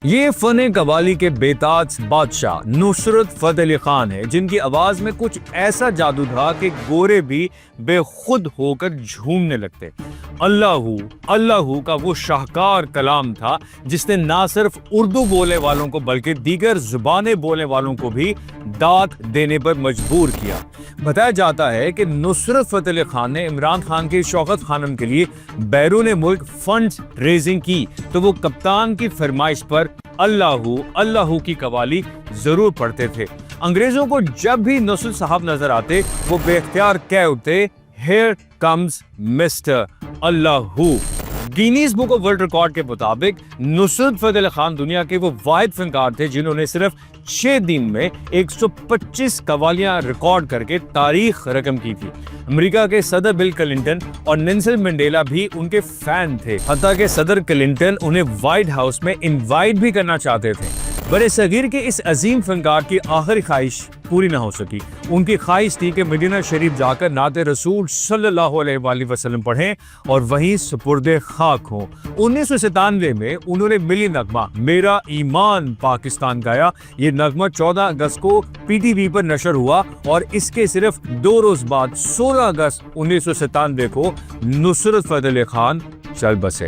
یہ فن قوالی کے بیتاج بادشاہ نصرت فتح علی خان ہے، جن کی آواز میں کچھ ایسا جادو تھا کہ گورے بھی بے خود ہو کر جھومنے لگتے۔ اللہ اللہ کا وہ شاہکار کلام تھا جس نے نہ صرف اردو بولنے والوں کو بلکہ دیگر زبانیں بولنے والوں کو بھی داد دینے پر مجبور کیا۔ بتایا جاتا ہے کہ نصرت فتح علی خان نے عمران خان کی شوکت خانم کے لیے بیرون ملک فنڈ ریزنگ کی تو وہ کپتان کی فرمائش پر اللہ کی قوالی ضرور پڑھتے تھے۔ انگریزوں کو جب بھی نصرت صاحب نظر آتے وہ بے اختیار کہہ اٹھتے، here comes mister Allah. Guinness book of world record کے مطابق نصرت فتح علی خان دنیا کے وہ واحد فنکار تھے جنہوں نے صرف 6 دن میں 125 قوالیاں ریکارڈ کر کے تاریخ رقم کی تھی۔ امریکہ کے صدر بل کلنٹن اور نیلسن منڈیلا بھی ان کے فین تھے، حتیٰ کہ صدر کلنٹن انہیں وائٹ ہاؤس میں انوائٹ بھی کرنا چاہتے تھے۔ برے صغیر کے اس عظیم فنکار کی آخری خواہش پوری نہ ہو سکی۔ ان کی خواہش تھی کہ مدینہ شریف جا کر نعت رسول صلی اللہ علیہ وآلہ وسلم پڑھیں اور وہیں سپرد خاک ہوں۔ 1997 میں انہوں نے ملی نغمہ میرا ایمان پاکستان گایا۔ یہ نغمہ 14 اگست کو پی ٹی وی پر نشر ہوا اور اس کے صرف 2 روز بعد 16 اگست 1997 کو نصرت فتح علی خان چل بسے۔